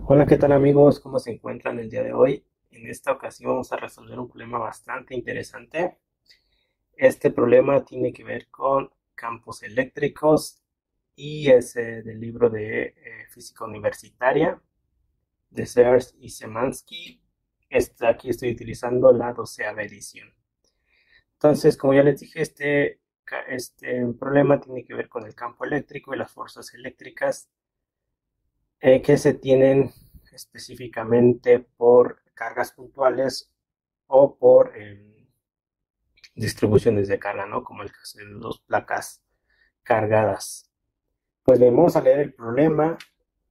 Hola, ¿qué tal amigos? ¿Cómo se encuentran el día de hoy? En esta ocasión vamos a resolver un problema bastante interesante. Este problema tiene que ver con campos eléctricos y es del libro de Física Universitaria de Sears y Szymanski. Aquí estoy utilizando la 12ª edición. Entonces, como ya les dije, este problema tiene que ver con el campo eléctrico y las fuerzas eléctricas que se tienen específicamente por cargas puntuales o por distribuciones de carga, ¿no? Como el caso de dos placas cargadas. Pues bien, vamos a leer el problema.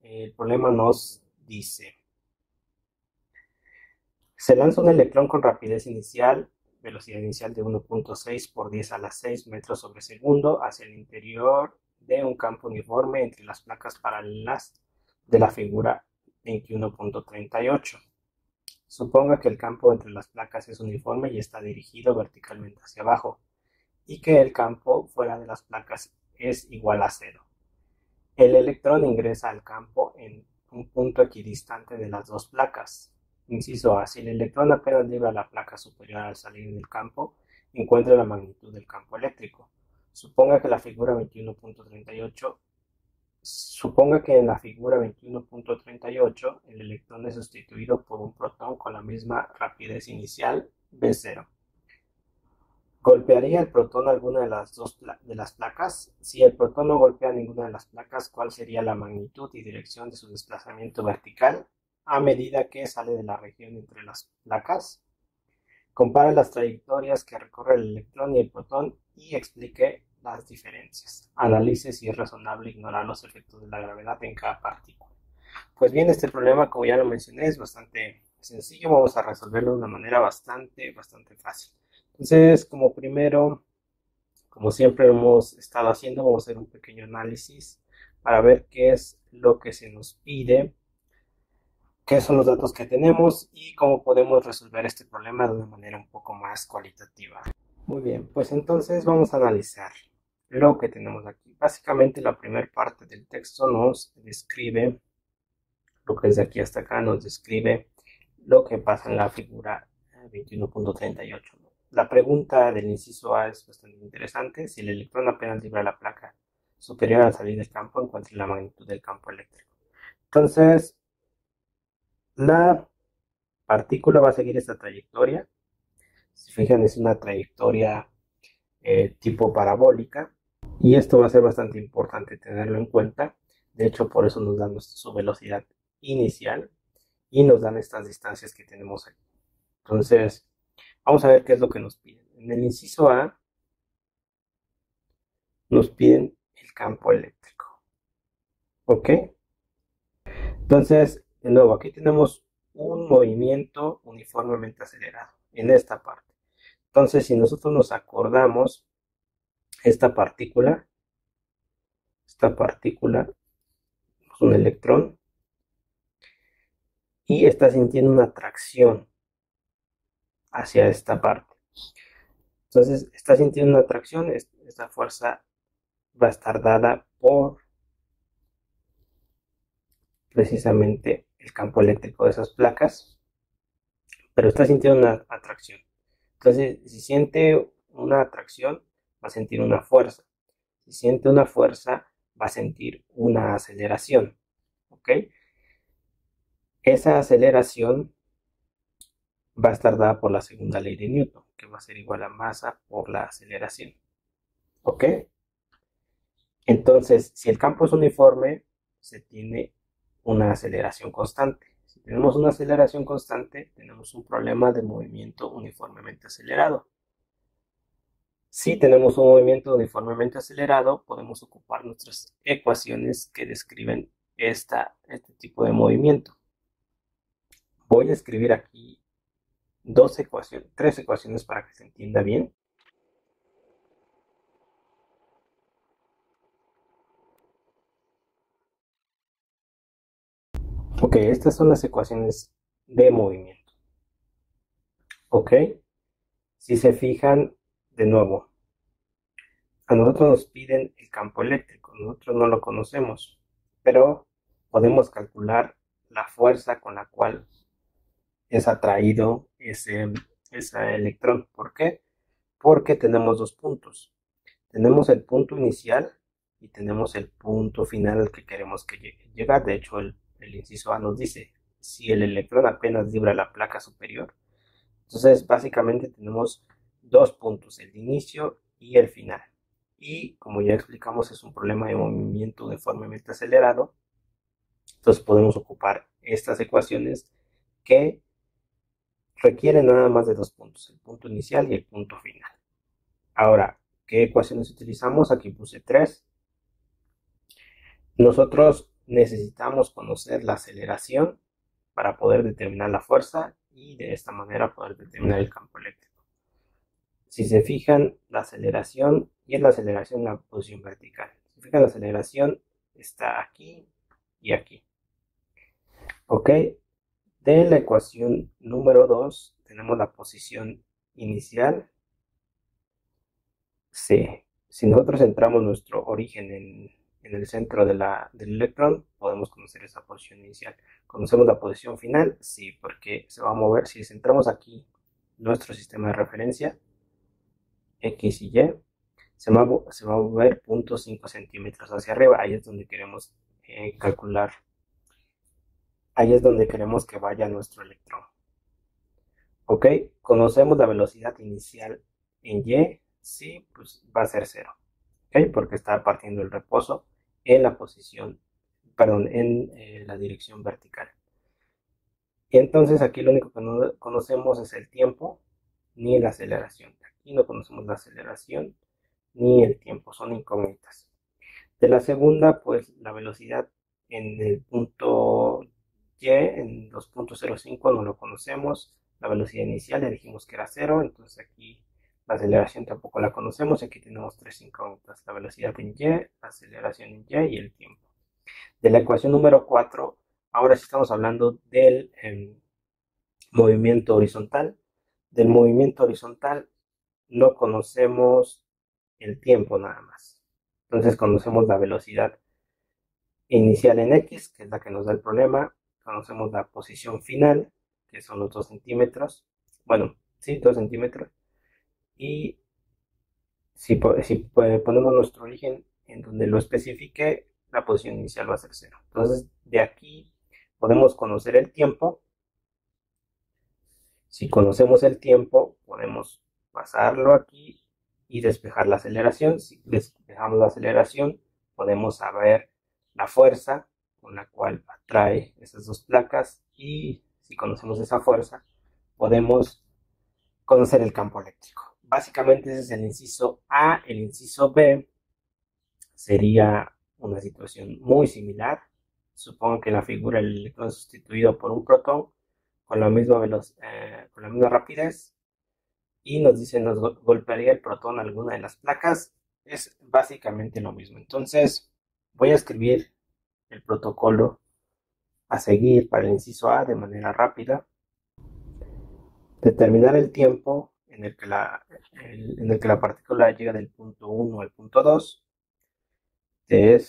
El problema nos dice, se lanza un electrón con rapidez inicial, velocidad inicial de 1.6 por 10 a la 6 metros sobre segundo hacia el interior de un campo uniforme entre las placas paralelas de la figura 21.38. Suponga que el campo entre las placas es uniforme y está dirigido verticalmente hacia abajo, y que el campo fuera de las placas es igual a cero. El electrón ingresa al campo en un punto equidistante de las dos placas. Inciso A. Si el electrón apenas libra la placa superior al salir del campo, encuentra la magnitud del campo eléctrico. Suponga que la figura 21.38 Suponga que en la figura 21.38 el electrón es sustituido por un protón con la misma rapidez inicial v0. ¿Golpearía el protón alguna de las de las placas? Si el protón no golpea ninguna de las placas, ¿cuál sería la magnitud y dirección de su desplazamiento vertical a medida que sale de la región entre las placas? Compare las trayectorias que recorre el electrón y el protón y explique las diferencias. Analice si es razonable ignorar los efectos de la gravedad en cada partícula. Pues bien, este problema, como ya lo mencioné, es bastante sencillo. Vamos a resolverlo de una manera bastante fácil. Entonces, como primero, como siempre hemos estado haciendo, vamos a hacer un pequeño análisis para ver qué es lo que se nos pide, qué son los datos que tenemos y cómo podemos resolver este problema de una manera un poco más cualitativa. Muy bien, pues entonces vamos a analizar lo que tenemos aquí. Básicamente la primera parte del texto nos describe, lo que desde aquí hasta acá nos describe lo que pasa en la figura 21.38. La pregunta del inciso A es bastante interesante. Si el electrón apenas libra la placa superior al salir del campo, encuentre la magnitud del campo eléctrico. Entonces, la partícula va a seguir esta trayectoria. Si fijan, es una trayectoria tipo parabólica. Y esto va a ser bastante importante tenerlo en cuenta. De hecho, por eso nos dan su velocidad inicial y nos dan estas distancias que tenemos aquí. Entonces, vamos a ver qué es lo que nos piden. En el inciso A nos piden el campo eléctrico. ¿Ok? Entonces, de nuevo, aquí tenemos un movimiento uniformemente acelerado en esta parte. Entonces, si nosotros nos acordamos, esta partícula es un electrón y está sintiendo una atracción hacia esta parte. Entonces, está sintiendo una atracción, esta fuerza va a estar dada por precisamente el campo eléctrico de esas placas, pero está sintiendo una atracción. Entonces, si siente una atracción, va a sentir una fuerza. Si siente una fuerza, va a sentir una aceleración. ¿Ok? Esa aceleración va a estar dada por la segunda ley de Newton, que va a ser igual a masa por la aceleración. ¿Ok? Entonces, si el campo es uniforme, se tiene una aceleración constante. Si tenemos una aceleración constante, tenemos un problema de movimiento uniformemente acelerado. Si tenemos un movimiento uniformemente acelerado, podemos ocupar nuestras ecuaciones que describen este tipo de movimiento. Voy a escribir aquí tres ecuaciones para que se entienda bien. Ok, estas son las ecuaciones de movimiento. Ok, si se fijan, de nuevo, a nosotros nos piden el campo eléctrico, nosotros no lo conocemos, pero podemos calcular la fuerza con la cual es atraído ese electrón. ¿Por qué? Porque tenemos dos puntos. Tenemos el punto inicial y tenemos el punto final al que queremos que llegue. De hecho, el inciso A nos dice, si el electrón apenas vibra la placa superior, entonces básicamente tenemos dos puntos, el de inicio y el final. Y como ya explicamos, es un problema de movimiento uniformemente acelerado. Entonces podemos ocupar estas ecuaciones que requieren nada más de dos puntos, el punto inicial y el punto final. Ahora, ¿qué ecuaciones utilizamos? Aquí puse tres. Nosotros necesitamos conocer la aceleración para poder determinar la fuerza y de esta manera poder determinar el campo eléctrico. Si se fijan, la aceleración, y es la aceleración en la posición vertical. Si se fijan, la aceleración está aquí y aquí. ¿Ok? De la ecuación número 2 tenemos la posición inicial C. Si nosotros centramos nuestro origen en el centro del electrón, podemos conocer esa posición inicial. ¿Conocemos la posición final? Sí, porque se va a mover. Si centramos aquí nuestro sistema de referencia, X y Y, se va a mover 0.5 centímetros hacia arriba. Ahí es donde queremos calcular. Ahí es donde queremos que vaya nuestro electrón. ¿Ok? Conocemos la velocidad inicial en Y. Sí, pues va a ser 0. ¿Ok? Porque está partiendo el reposo en la posición, perdón, en la dirección vertical. Y entonces aquí lo único que no conocemos es el tiempo ni la aceleración. Aquí no conocemos la aceleración ni el tiempo, son incógnitas. De la segunda, pues la velocidad en el punto Y, en 2.05 no lo conocemos. La velocidad inicial ya dijimos que era 0, entonces aquí la aceleración tampoco la conocemos. Aquí tenemos tres incógnitas, la velocidad en Y, la aceleración en Y y el tiempo. De la ecuación número 4, ahora sí estamos hablando del movimiento horizontal. Del movimiento horizontal no conocemos el tiempo nada más. Entonces conocemos la velocidad inicial en X, que es la que nos da el problema. Conocemos la posición final, que son los 2 centímetros. Bueno, sí, 2 centímetros. Y si ponemos nuestro origen en donde lo especifique, la posición inicial va a ser 0. Entonces, de aquí podemos conocer el tiempo. Si conocemos el tiempo, podemos pasarlo aquí y despejar la aceleración. Si despejamos la aceleración, podemos saber la fuerza con la cual atrae esas dos placas, y si conocemos esa fuerza, podemos conocer el campo eléctrico. Básicamente ese es el inciso A. El inciso B sería una situación muy similar. Supongo que en la figura el electrón es sustituido por un protón con la misma con la misma rapidez, y nos dice nos golpearía el protón alguna de las placas. Es básicamente lo mismo. Entonces voy a escribir el protocolo a seguir para el inciso A de manera rápida. Determinar el tiempo en el que la partícula llega del punto 1 al punto 2. De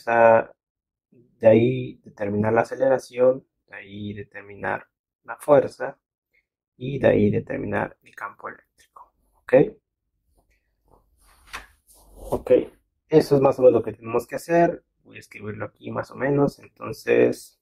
ahí determinar la aceleración, de ahí determinar la fuerza y de ahí determinar el campo eléctrico. ¿Ok? Ok, eso es más o menos lo que tenemos que hacer. Voy a escribirlo aquí más o menos. Entonces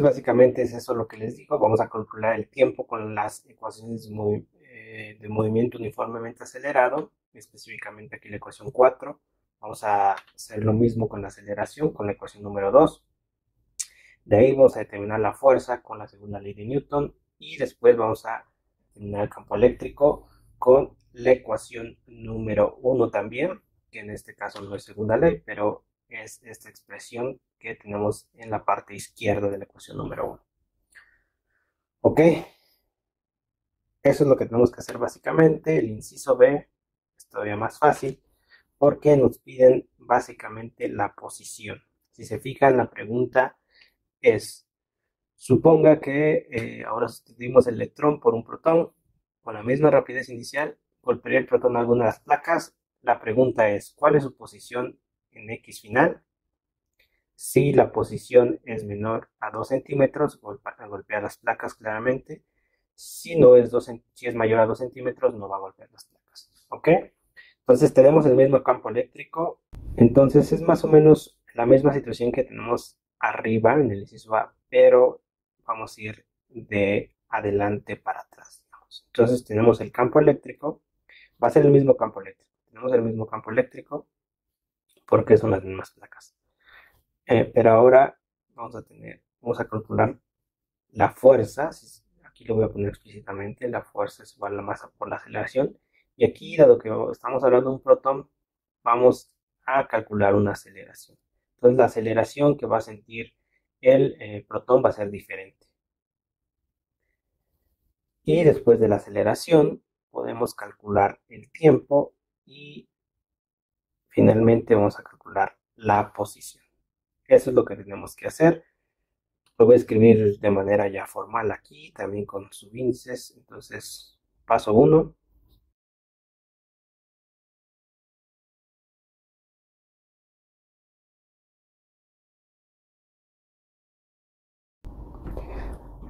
básicamente es eso lo que les digo. Vamos a calcular el tiempo con las ecuaciones de movimiento uniformemente acelerado, específicamente aquí la ecuación 4. Vamos a hacer lo mismo con la aceleración, con la ecuación número 2. De ahí vamos a determinar la fuerza con la segunda ley de Newton, y después vamos a determinar el campo eléctrico con la ecuación número 1 también, que en este caso no es segunda ley, pero es esta expresión que tenemos en la parte izquierda de la ecuación número 1. ¿Ok? Eso es lo que tenemos que hacer básicamente. El inciso B es todavía más fácil porque nos piden básicamente la posición. Si se fijan, la pregunta es: suponga que ahora sustituimos el electrón por un protón con la misma rapidez inicial, golpearía el protón a alguna de las placas. La pregunta es, ¿cuál es su posición en X final? Si la posición es menor a 2 centímetros, golpea las placas claramente. Si no es si es mayor a 2 centímetros, no va a golpear las placas. ¿Ok? Entonces tenemos el mismo campo eléctrico. Entonces es más o menos la misma situación que tenemos arriba en el inciso A, pero vamos a ir de adelante para atrás, digamos. Entonces tenemos el campo eléctrico, va a ser el mismo campo eléctrico. Tenemos el mismo campo eléctrico porque son las mismas placas. Pero ahora vamos a calcular la fuerza. Aquí lo voy a poner explícitamente, la fuerza es igual a la masa por la aceleración. Y aquí, dado que estamos hablando de un protón, vamos a calcular una aceleración. Entonces la aceleración que va a sentir el protón va a ser diferente. Y después de la aceleración podemos calcular el tiempo y finalmente vamos a calcular la posición. Eso es lo que tenemos que hacer. Lo voy a escribir de manera ya formal aquí, también con subíndices. Entonces, paso 1.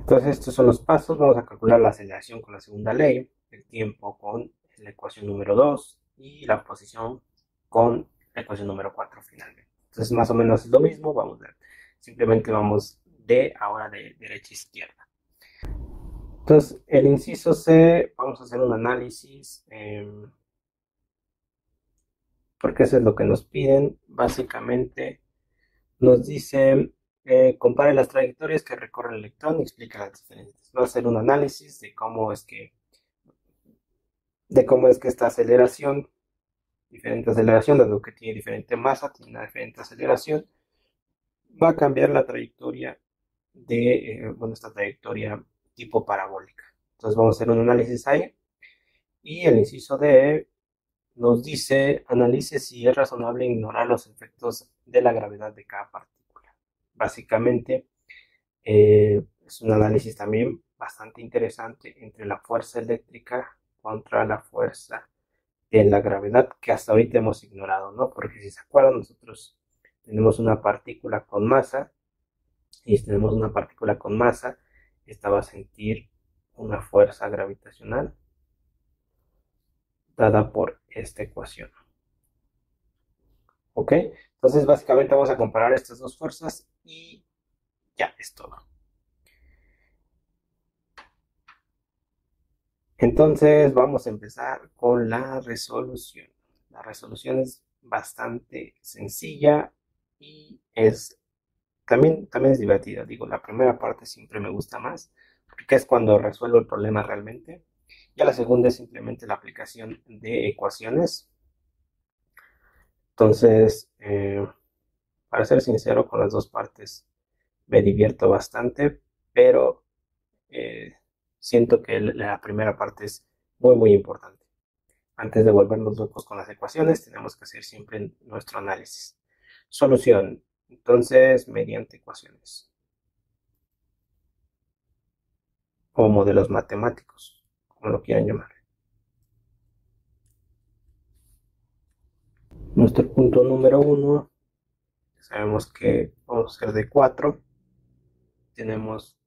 Entonces, estos son los pasos. Vamos a calcular la aceleración con la segunda ley, el tiempo con la ecuación número 2 y la posición con la ecuación número 4 finalmente. Entonces, más o menos es lo mismo. Vamos a ver. Simplemente vamos ahora de derecha a izquierda. Entonces, el inciso C, vamos a hacer un análisis, porque eso es lo que nos piden. Básicamente, nos dice, compare las trayectorias que recorre el electrón y explica las diferencias. Va a hacer un análisis de cómo es que esta aceleración, diferente aceleración, dado que tiene diferente masa, tiene una diferente aceleración, va a cambiar la trayectoria esta trayectoria tipo parabólica. Entonces vamos a hacer un análisis ahí. Y el inciso D nos dice, analice si es razonable ignorar los efectos de la gravedad de cada partícula. Básicamente, es un análisis también bastante interesante entre la fuerza eléctrica contra la fuerza de la gravedad que hasta ahorita hemos ignorado, ¿no? Porque si se acuerdan, nosotros tenemos una partícula con masa y si tenemos una partícula con masa, esta va a sentir una fuerza gravitacional dada por esta ecuación. ¿Ok? Entonces básicamente vamos a comparar estas dos fuerzas y ya es todo. Entonces vamos a empezar con la resolución. La resolución es bastante sencilla y también es divertida. Digo, la primera parte siempre me gusta más porque es cuando resuelvo el problema realmente. Ya la segunda es simplemente la aplicación de ecuaciones. Entonces, para ser sincero, con las dos partes me divierto bastante, pero siento que la primera parte es muy importante. Antes de volvernos locos con las ecuaciones, tenemos que hacer siempre nuestro análisis. Solución. Entonces, mediante ecuaciones o modelos matemáticos, como lo quieran llamar. Nuestro punto número 1, sabemos que vamos a hacer de 4. Tenemos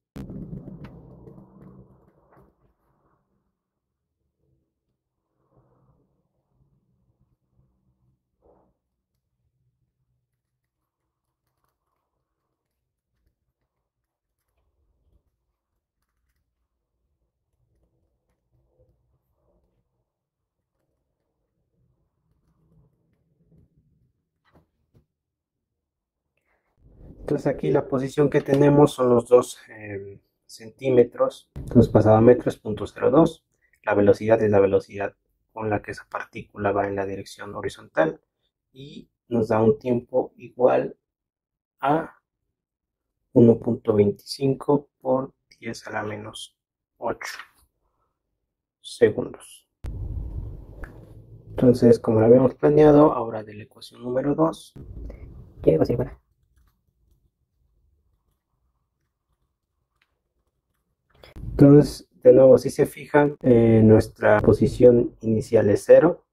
Entonces aquí la posición que tenemos son los 2 centímetros. Entonces pasado a metros, 0.02. La velocidad es la velocidad con la que esa partícula va en la dirección horizontal. Y nos da un tiempo igual a 1.25 por 10 a la menos 8 segundos. Entonces, como lo habíamos planeado, ahora de la ecuación número 2. ¿Qué va a ser igual? Entonces, De nuevo, si se fijan, nuestra posición inicial es 0.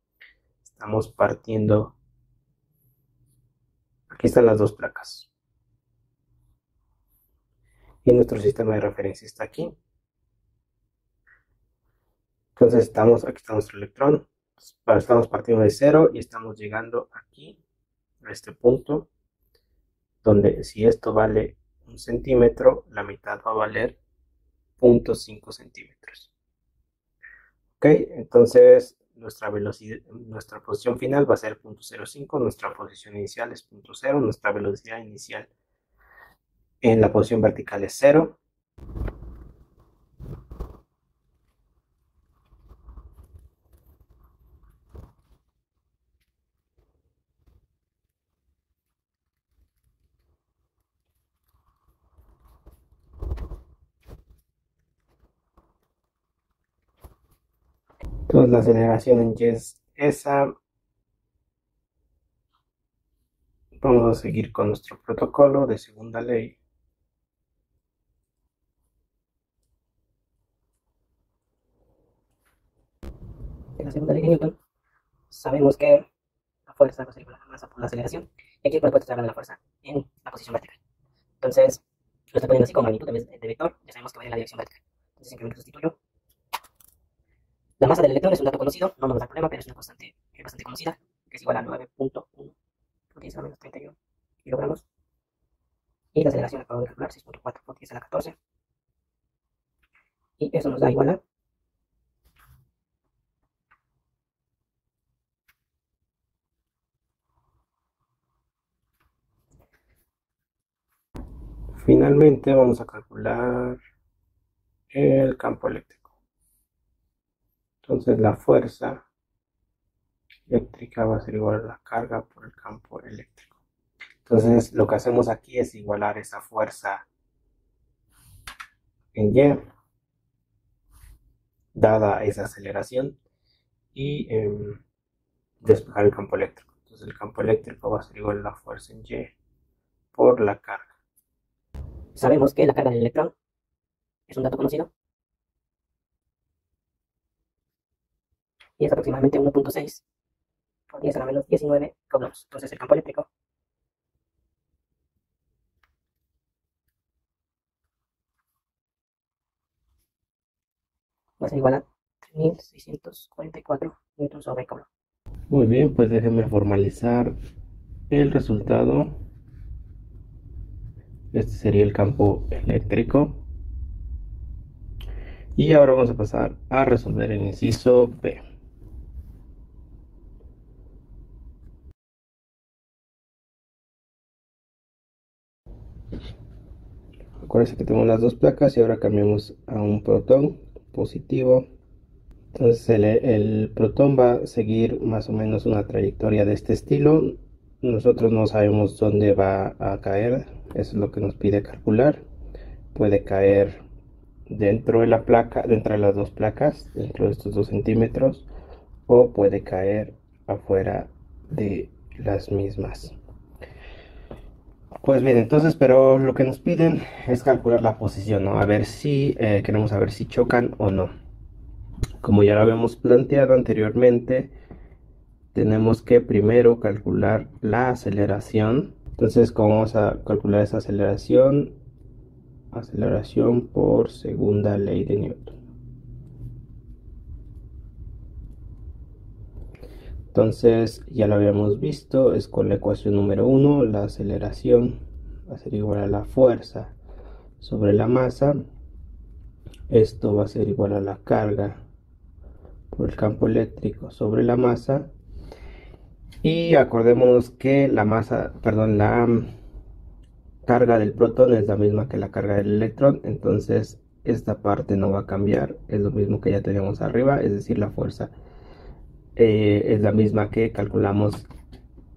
Estamos partiendo. Aquí están las dos placas. Y nuestro sistema de referencia está aquí. Entonces aquí está nuestro electrón. Estamos partiendo de 0 y estamos llegando aquí, a este punto, donde si esto vale 1 centímetro, la mitad va a valer 0.5 centímetros. Ok, entonces nuestra velocidad, nuestra posición final va a ser 0.05, nuestra posición inicial es 0.0, nuestra velocidad inicial en la posición vertical es 0. Entonces la aceleración en Y es esa. Vamos a seguir con nuestro protocolo de segunda ley. En la segunda ley de Newton, sabemos que la fuerza va a ser igual a la masa por la aceleración. Y aquí por supuesto se habla de la fuerza en la posición vertical. Entonces, lo estoy poniendo así con magnitud en vez de vector. Ya sabemos que va en la dirección vertical. Entonces simplemente sustituyo. La masa del electrón es un dato conocido, no nos da problema, pero es una constante bastante conocida, que es igual a 9.1 por 10 a la menos 31 kilogramos. Y la aceleración acabo de calcular, 6.4 por 10 a la 14. Y eso nos da igual a Finalmente vamos a calcular el campo eléctrico. Entonces la fuerza eléctrica va a ser igual a la carga por el campo eléctrico. Entonces lo que hacemos aquí es igualar esa fuerza en Y, dada esa aceleración, y despejar el campo eléctrico. Entonces el campo eléctrico va a ser igual a la fuerza en Y por la carga. sabemos que la carga del electrón es un dato conocido y es aproximadamente 1.6 por 10 a la menos 19 coulombs. Entonces el campo eléctrico va a ser igual a 3.644 newtons sobre coulomb. Muy bien, pues déjenme formalizar el resultado. Este sería el campo eléctrico. Y ahora vamos a pasar a resolver el inciso B. Acuérdense que tenemos las dos placas y ahora cambiamos a un protón positivo. Entonces el protón va a seguir más o menos una trayectoria de este estilo. Nosotros no sabemos dónde va a caer, eso es lo que nos pide calcular. Puede caer dentro de la placa, dentro de las dos placas, dentro de estos 2 centímetros, o puede caer afuera de las mismas. Pues bien, entonces, pero lo que nos piden es calcular la posición, ¿no? A ver si queremos saber si chocan o no. Como ya lo habíamos planteado anteriormente, tenemos que primero calcular la aceleración. Entonces, ¿cómo vamos a calcular esa aceleración? Aceleración por segunda ley de Newton. Entonces, ya lo habíamos visto, es con la ecuación número 1, la aceleración va a ser igual a la fuerza sobre la masa. Esto va a ser igual a la carga por el campo eléctrico sobre la masa. Y acordémonos que la masa, perdón, la carga del protón es la misma que la carga del electrón, entonces esta parte no va a cambiar, es lo mismo que ya teníamos arriba, es decir, la fuerza es la misma que calculamos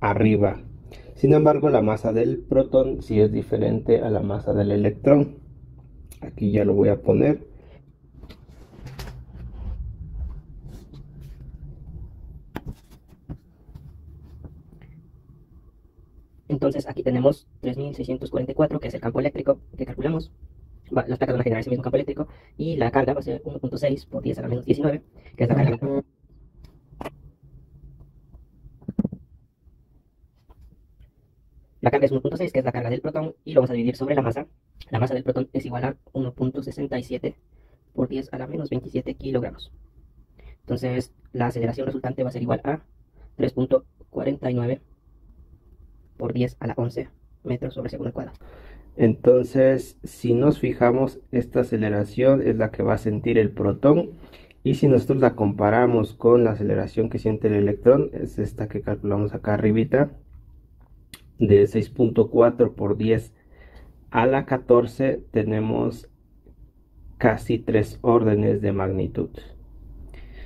arriba. Sin embargo, la masa del protón sí es diferente a la masa del electrón. Aquí ya lo voy a poner. Entonces aquí tenemos 3.644, que es el campo eléctrico que calculamos. las placas van a generar ese mismo campo eléctrico y la carga va a ser 1.6 por 10 a la menos 19, que es la carga. La carga es 1.6, que es la carga del protón, y lo vamos a dividir sobre la masa. La masa del protón es igual a 1.67 por 10 a la menos 27 kilogramos. Entonces, la aceleración resultante va a ser igual a 3.49 por 10 a la 11 metros sobre segundo al cuadrado. Entonces, si nos fijamos, esta aceleración es la que va a sentir el protón. Y si nosotros la comparamos con la aceleración que siente el electrón, es esta que calculamos acá arribita, de 6.4 por 10 a la 14, tenemos casi 3 órdenes de magnitud.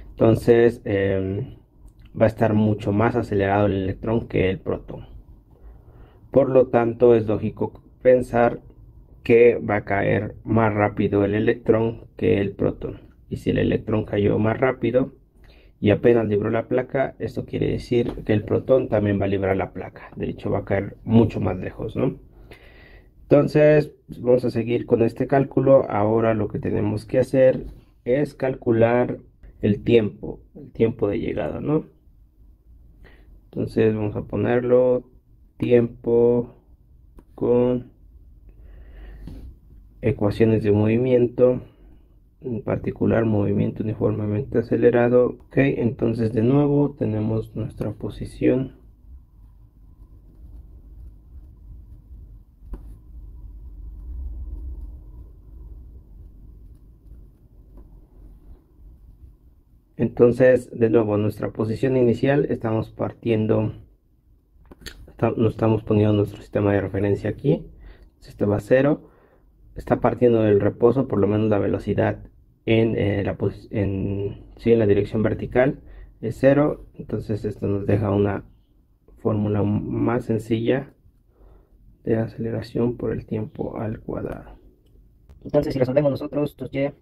Entonces, va a estar mucho más acelerado el electrón que el protón. Por lo tanto, es lógico pensar que va a caer más rápido el electrón que el protón. Y si el electrón cayó más rápido y apenas libró la placa, esto quiere decir que el protón también va a librar la placa. De hecho, va a caer mucho más lejos, ¿no? Entonces, vamos a seguir con este cálculo. Ahora lo que tenemos que hacer es calcular el tiempo de llegada, ¿no? Entonces vamos a ponerlo tiempo con ecuaciones de movimiento, en particular movimiento uniformemente acelerado. Ok, entonces de nuevo tenemos nuestra posición. Entonces, de nuevo, nuestra posición inicial, estamos partiendo, nos estamos poniendo nuestro sistema de referencia aquí. Esto va a 0. Está partiendo del reposo, por lo menos la velocidad en la dirección vertical es 0. Entonces esto nos deja una fórmula más sencilla de aceleración por el tiempo al cuadrado. Entonces, si resolvemos nosotros, 2y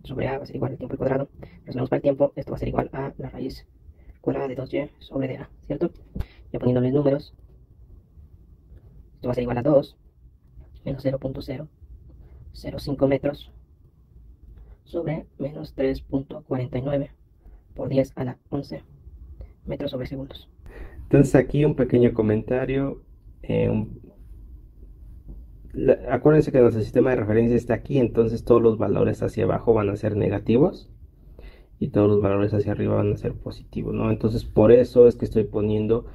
sobre a va a ser igual al tiempo al cuadrado. Resolvemos para el tiempo, esto va a ser igual a la raíz cuadrada de 2y sobre de a, ¿cierto? Ya poniéndole números, esto va a ser igual a 2 menos 0.005 metros sobre menos 3.49 por 10 a la 11 metros sobre segundos. Entonces aquí un pequeño comentario. Acuérdense que nuestro sistema de referencia está aquí, entonces todos los valores hacia abajo van a ser negativos y todos los valores hacia arriba van a ser positivos, ¿no? Entonces por eso es que estoy poniendo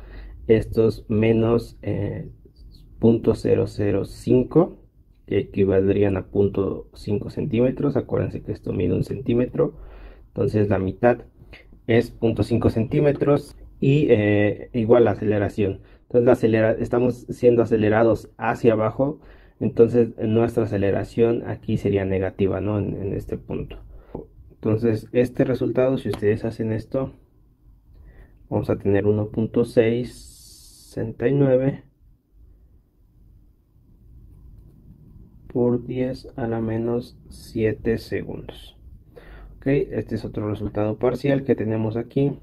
estos menos 0.005, que equivaldrían a 0.5 centímetros. Acuérdense que esto mide 1 centímetro, entonces la mitad es 0.5 centímetros y igual la aceleración. Entonces estamos siendo acelerados hacia abajo, entonces nuestra aceleración aquí sería negativa, ¿no? En este punto. Entonces este resultado, si ustedes hacen esto, vamos a tener 1.669 por 10 a la menos 7 segundos. Ok, este es otro resultado parcial que tenemos aquí.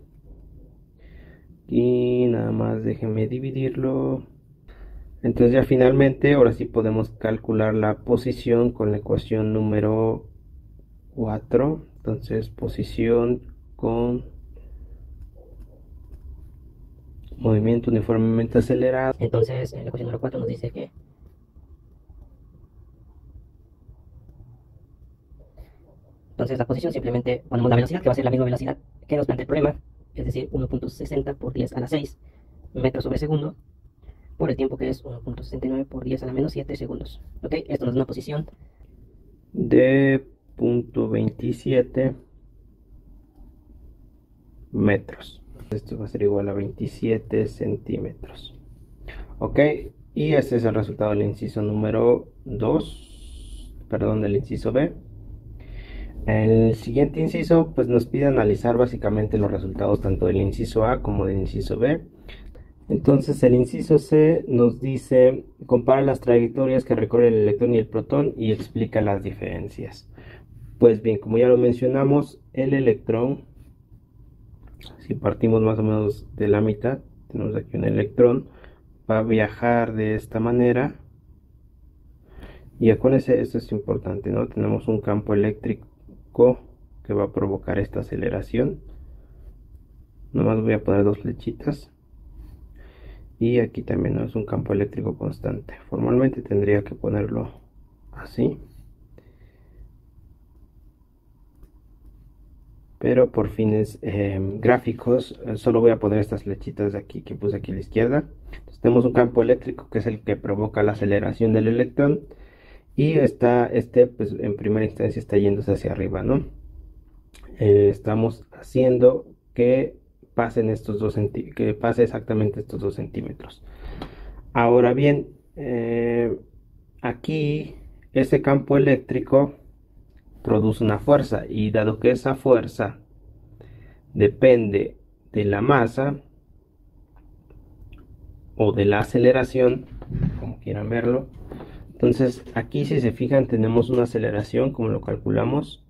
Y nada más déjenme dividirlo. Entonces ya finalmente, ahora sí podemos calcular la posición con la ecuación número 4. Entonces posición con movimiento uniformemente acelerado. Entonces, en la ecuación número 4 nos dice que entonces la posición simplemente ponemos la velocidad, que va a ser la misma velocidad que nos plantea el problema, es decir, 1.60 por 10 a la 6 metros sobre segundo, por el tiempo que es 1.69 por 10 a la menos 7 segundos. Ok, esto nos da una posición de 0.27 metros. Esto va a ser igual a 27 centímetros. Ok, y este es el resultado del inciso número 2, perdón, del inciso B. El siguiente inciso pues nos pide analizar básicamente los resultados tanto del inciso A como del inciso B. Entonces el inciso C nos dice: compara las trayectorias que recorre el electrón y el protón y explica las diferencias. Pues bien, como ya lo mencionamos, el electrón, si partimos más o menos de la mitad, tenemos aquí un electrón, va a viajar de esta manera Y acuérdense, esto es importante, ¿no? Tenemos un campo eléctrico que va a provocar esta aceleración. Nomás voy a poner dos flechitas. Y aquí también, ¿no? Es un campo eléctrico constante. Formalmente tendría que ponerlo así. Pero por fines gráficos solo voy a poner estas flechitas de aquí que puse aquí a la izquierda. Entonces, tenemos un campo eléctrico que es el que provoca la aceleración del electrón. Y pues en primera instancia está yéndose hacia arriba, ¿no? Estamos haciendo que pasen que pase exactamente estos 2 centímetros. Ahora bien, aquí ese campo eléctrico produce una fuerza, y dado que esa fuerza depende de la masa o de la aceleración, como quieran verlo, entonces aquí, si se fijan, tenemos una aceleración, como lo calculamos,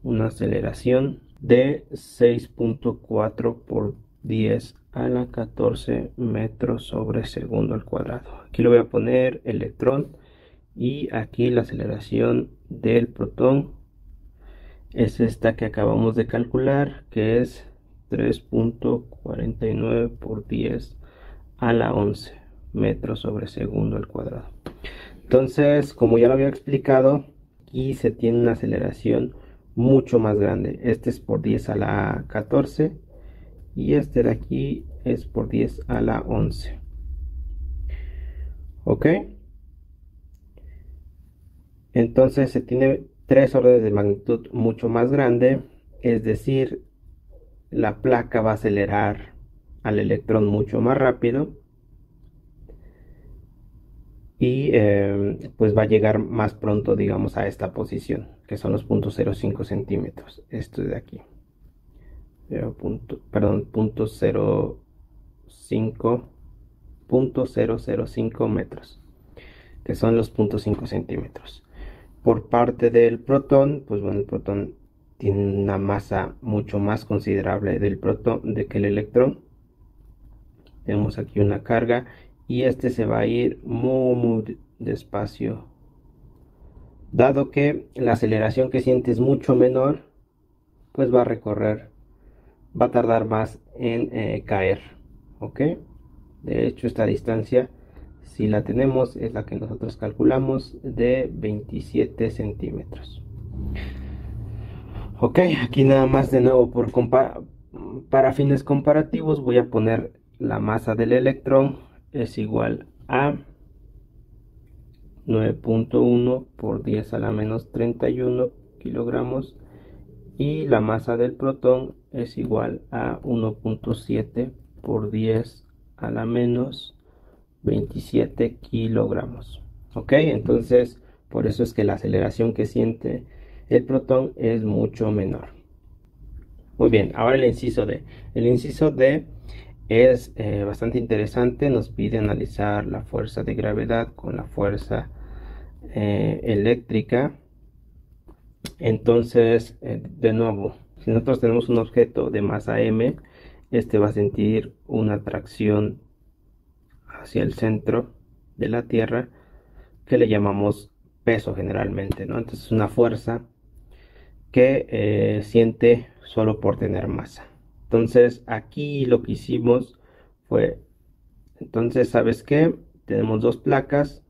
una aceleración de 6.4 por 10 a la 14 metros sobre segundo al cuadrado. Aquí lo voy a poner electrón, y aquí la aceleración del protón es esta que acabamos de calcular, que es 3.49 por 10 a la 11 metros sobre segundo al cuadrado. Entonces, como ya lo había explicado, aquí se tiene una aceleración mucho más grande. Este es por 10 a la 14 y este de aquí es por 10 a la 11. ¿Ok? Entonces se tiene 3 órdenes de magnitud mucho más grande, es decir, la placa va a acelerar al electrón mucho más rápido y pues va a llegar más pronto, digamos, a esta posición, que son los 0.05 centímetros. Esto de aquí. Perdón, 0.05 metros, que son los 0.5 centímetros. Por parte del protón, pues bueno, el protón tiene una masa mucho más considerable del protón que el electrón. Tenemos aquí una carga y este se va a ir muy despacio, dado que la aceleración que siente es mucho menor, pues va a tardar más en caer. ¿Ok? De hecho, esta distancia, si la tenemos, es la que nosotros calculamos, de 27 centímetros. Ok, aquí nada más de nuevo para fines comparativos voy a poner la masa del electrón es igual a 9.1 por 10 a la menos 31 kilogramos, y la masa del protón es igual a 1.7 por 10 a la menos 27 kilogramos. Ok, entonces por eso es que la aceleración que siente el protón es mucho menor. Muy bien, ahora el inciso D. El inciso D es bastante interesante. Nos pide analizar la fuerza de gravedad con la fuerza eléctrica. Entonces, de nuevo, si nosotros tenemos un objeto de masa m, este va a sentir una atracción hacia el centro de la Tierra que le llamamos peso generalmente, ¿no? Entonces, es una fuerza que siente solo por tener masa. Entonces, aquí lo que hicimos fue, entonces, ¿sabes qué? Tenemos dos placas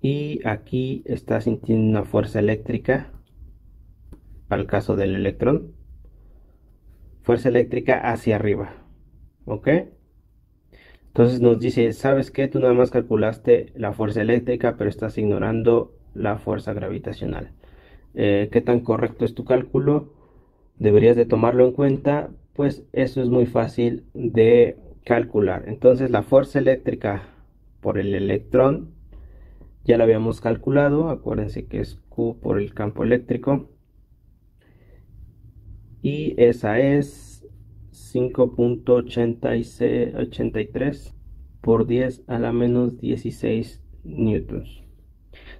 y aquí está sintiendo una fuerza eléctrica para el caso del electrón, fuerza eléctrica hacia arriba. ¿Ok? Entonces nos dice, ¿sabes qué? Tú nada más calculaste la fuerza eléctrica, pero estás ignorando la fuerza gravitacional. ¿Qué tan correcto es tu cálculo? Deberías de tomarlo en cuenta, pues eso es muy fácil de calcular. Entonces la fuerza eléctrica por el electrón ya la habíamos calculado, acuérdense que es Q por el campo eléctrico, y esa es 5.83 por 10 a la menos 16 newtons.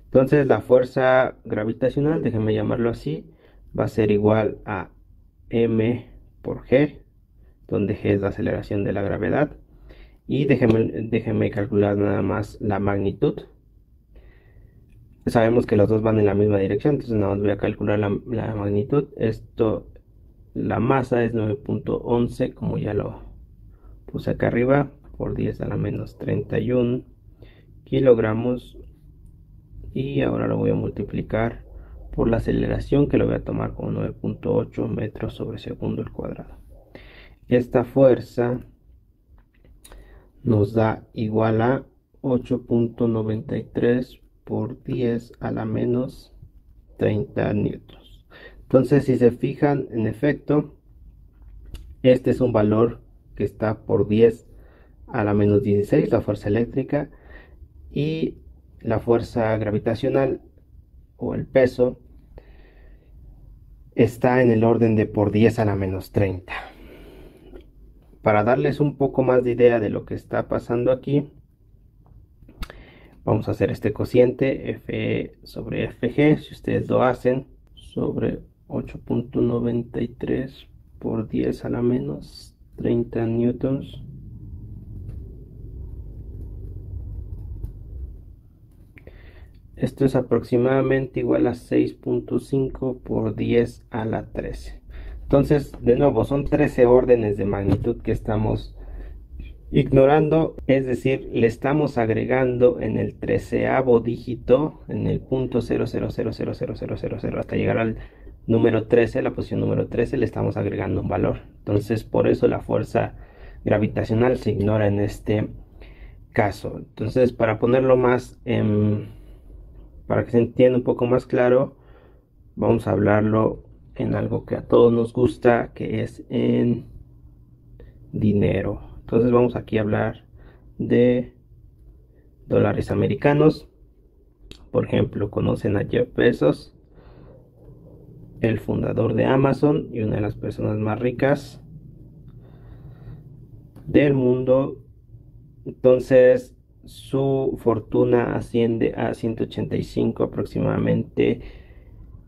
Entonces la fuerza gravitacional, déjenme llamarlo así, va a ser igual a m por g, donde g es la aceleración de la gravedad, Y déjenme calcular nada más la magnitud. Sabemos que los dos van en la misma dirección, entonces nada más voy a calcular la magnitud. La masa es 9.11, como ya lo puse acá arriba, por 10 a la menos 31 kilogramos. Y ahora lo voy a multiplicar por la aceleración, que lo voy a tomar como 9.8 metros sobre segundo al cuadrado. Esta fuerza nos da igual a 8.93 por 10 a la menos 30 newtons. Entonces, si se fijan, en efecto, este es un valor que está por 10 a la menos 16, la fuerza eléctrica, y la fuerza gravitacional o el peso está en el orden de por 10 a la menos 30. Para darles un poco más de idea de lo que está pasando aquí, vamos a hacer este cociente F sobre FG, si ustedes lo hacen, sobre 8.93 por 10 a la menos 30 newtons. Esto es aproximadamente igual a 6.5 por 10 a la 13. Entonces, de nuevo, son 13 órdenes de magnitud que estamos ignorando, es decir, le estamos agregando en el 13avo dígito, en el punto 0.0000000 hasta llegar al número 13, la posición número 13, le estamos agregando un valor. Entonces, por eso la fuerza gravitacional se ignora en este caso. Entonces, para ponerlo más, para que se entienda un poco más claro, vamos a hablarlo en algo que a todos nos gusta, que es en dinero. Entonces vamos aquí a hablar de dólares americanos. Por ejemplo, conocen a Jeff Bezos, el fundador de Amazon y una de las personas más ricas del mundo. Entonces su fortuna asciende a 185 aproximadamente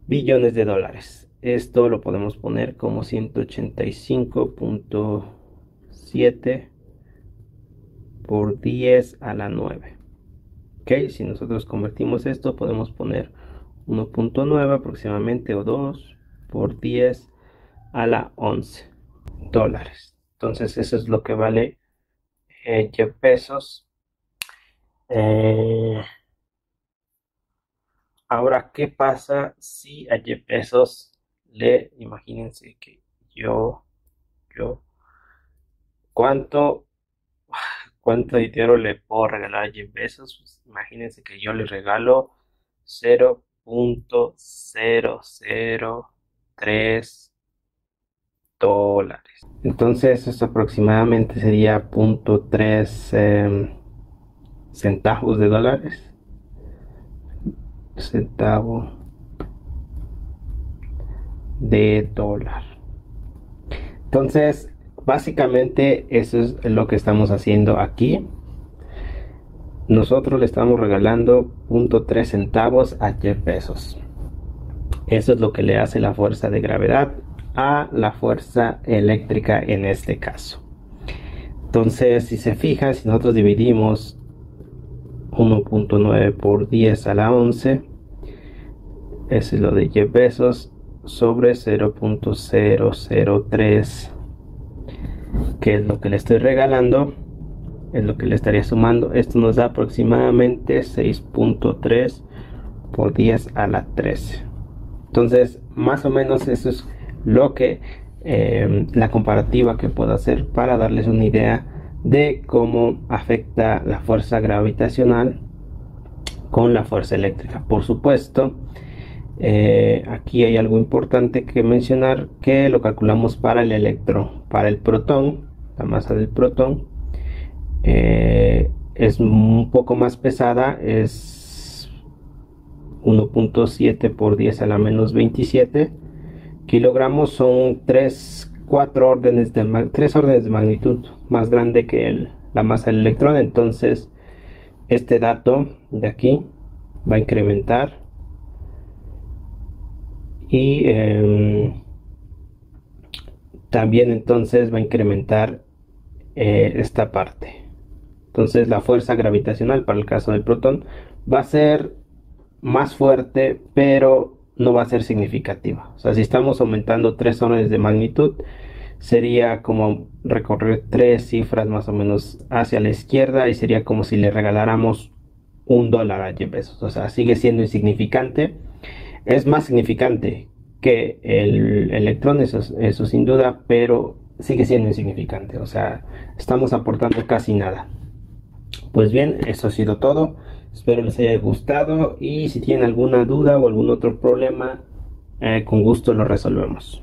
billones de dólares. Esto lo podemos poner como 185.7 por 10 a la 9. Ok, si nosotros convertimos esto, podemos poner 1.9 aproximadamente, o 2 por 10 a la 11 dólares. Entonces eso es lo que vale Jeff Bezos. Ahora, ¿qué pasa si a Jeff Bezos imagínense que yo, ¿cuánto dinero le puedo regalar a Jeff Bezos? Pues imagínense que yo le regalo 0.003 dólares. Entonces esto aproximadamente sería 0.3 centavos de dólares. Centavo de dólar. Entonces, básicamente eso es lo que estamos haciendo aquí. Nosotros le estamos regalando 0.3 centavos a Jeff Bezos. Eso es lo que le hace la fuerza de gravedad a la fuerza eléctrica en este caso. Entonces, si se fijan, si nosotros dividimos 1.9 por 10 a la 11, eso es lo de Jeff Bezos, sobre 0.003, que es lo que le estoy regalando, es lo que le estaría sumando. Esto nos da aproximadamente 6.3 por 10 a la 13. Entonces, más o menos eso es lo que la comparativa que puedo hacer para darles una idea de cómo afecta la fuerza gravitacional con la fuerza eléctrica. Por supuesto, aquí hay algo importante que mencionar, que lo calculamos para el electrón. Para el protón, la masa del protón es un poco más pesada, es 1.7 por 10 a la menos 27 kilogramos. Son 3 órdenes de magnitud más grande que la masa del electrón. Entonces este dato de aquí va a incrementar, y también entonces va a incrementar esta parte. Entonces la fuerza gravitacional para el caso del protón va a ser más fuerte, pero no va a ser significativa. O sea, si estamos aumentando 3 órdenes de magnitud, sería como recorrer 3 cifras más o menos hacia la izquierda y sería como si le regaláramos $1 a Jeff Bezos. O sea, sigue siendo insignificante. Es más significante que el electrón, eso sin duda, pero sigue siendo insignificante. O sea, estamos aportando casi nada. Pues bien, eso ha sido todo. Espero les haya gustado y si tienen alguna duda o algún otro problema, con gusto lo resolvemos.